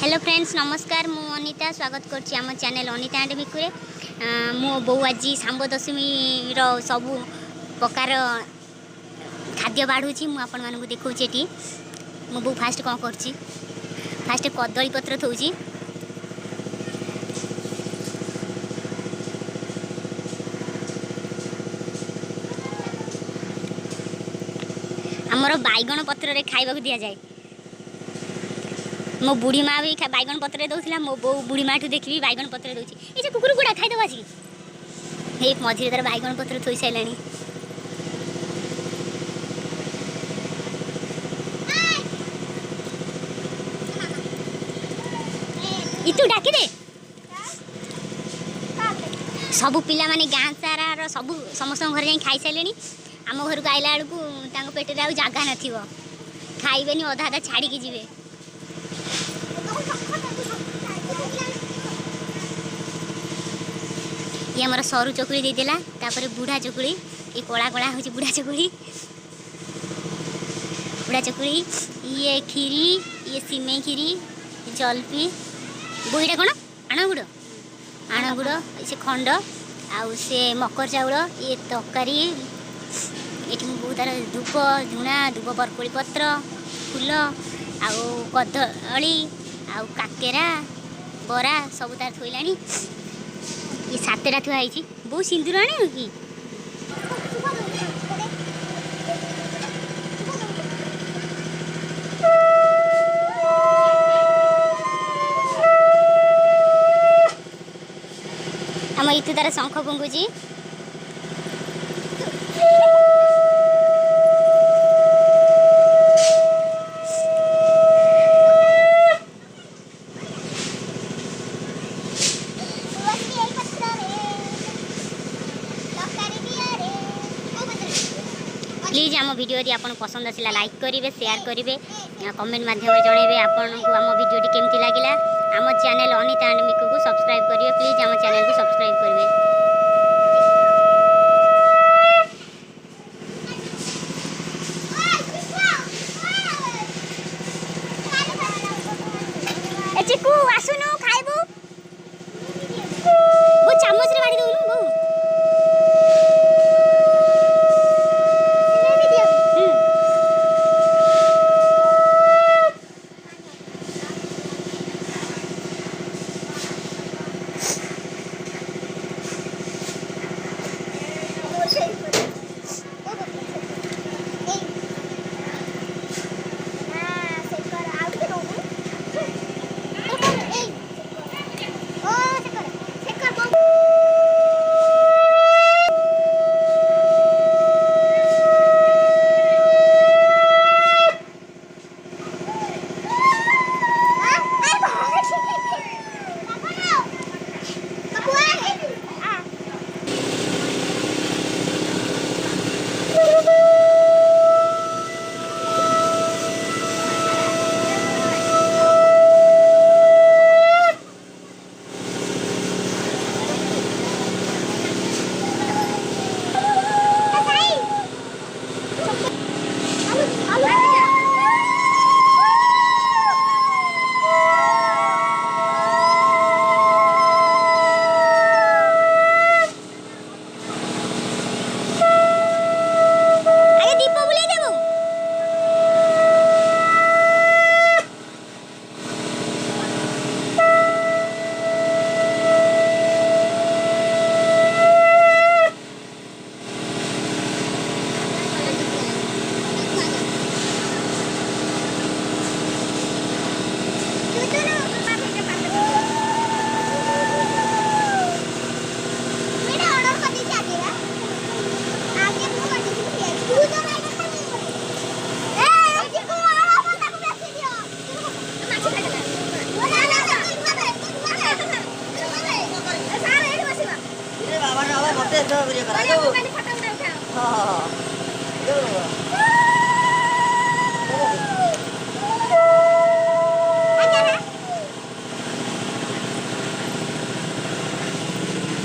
hello friends नमस्कार मु अनिता स्वागत करछि आम चैनल अनिता एंड मिकुरे मो बो आज सांब दशमी सबू प्रकार खाद्य बाढ़ुची मु आपण मानकु देखौछि एटी मो बो फास्ट कोन करछि फास्ट कदली पत्र थौछि हमर बैगन पत्र रे खाइबाकू दिया जाय मो बुढ़ी माँ भी बैगन पत्र दौला मो बो बुढ़ी माँ ठू देखी बैगन पत्र दौर ये कुकुर गुड़ा खाईदे आज ये मझे तार बैगन पत्र थोई सारा इतु डाकी दे सबू पिला माने गाँ सारा सबू समस्त घर जाई खाई सारे आम घर को आइला बेलू पेटे आ जगह न खाइबेनी अधा अधा छाड़ी की जीवे ये हमारा सरू चकुड़ी देदेला तापर बुढ़ा चकुड़ी ये कला कला हूँ बुढ़ा चकुड़ी ये खीरी ये सिमे खीरी जलपी बोईटा कौन आणगुड़ से खंड आउ से मकर चाउल ये तरकारी ये बहुत तार धूप झुणा धूप बरकोली पत्र फूल आउ कदली आउ काकेरा बरा सब तार थोइलानी ये सातटा थुआई बहुत सिंदूर आने कि आम इतु तार शंख फुंकुची प्लीज आम वीडियो यदि आपन पसंद आसला लाइक करेंगे शेयर करेंगे कमेंट माध्यम जनइबे आपन को आम वीडियो केमती लगिला आम चैनल अनिता एंड मिकु को सब्सक्राइब करेंगे प्लीज आम चैनल को सब्सक्राइब करेंगे चिकू आसुनु खाइबू वो चामच रे बाड़ी दउनु बो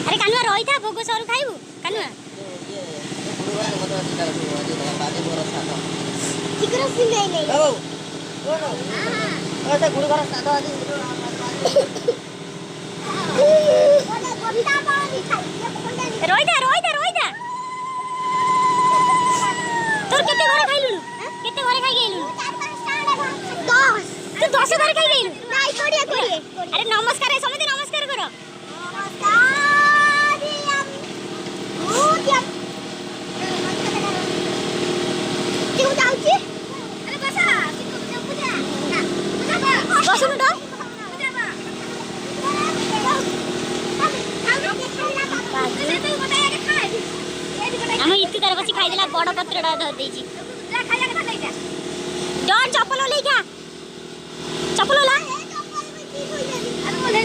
अरे कानुआ रही था भोग सर खाइबू कानुआ ठीक रसी नहीं ऐसे गुड़ी घर सादा आदि रोइदा तोर केते घरे खाइलुनु केते घरे खाइ गेलुनु 10 तू 10 घरे खाइ गेलु नाइ कोड़िए अरे नमस्कार समिति नमस्कार करो नमस्कार क्यों जाउची अरे बसा पूजा बसुनु तो हम इतनी तरह बसी खाई देला बड़ पत्रडा धर देजी जा खाया के खाई जा डर चप्पल ले जा चप्पल ला अरे बोले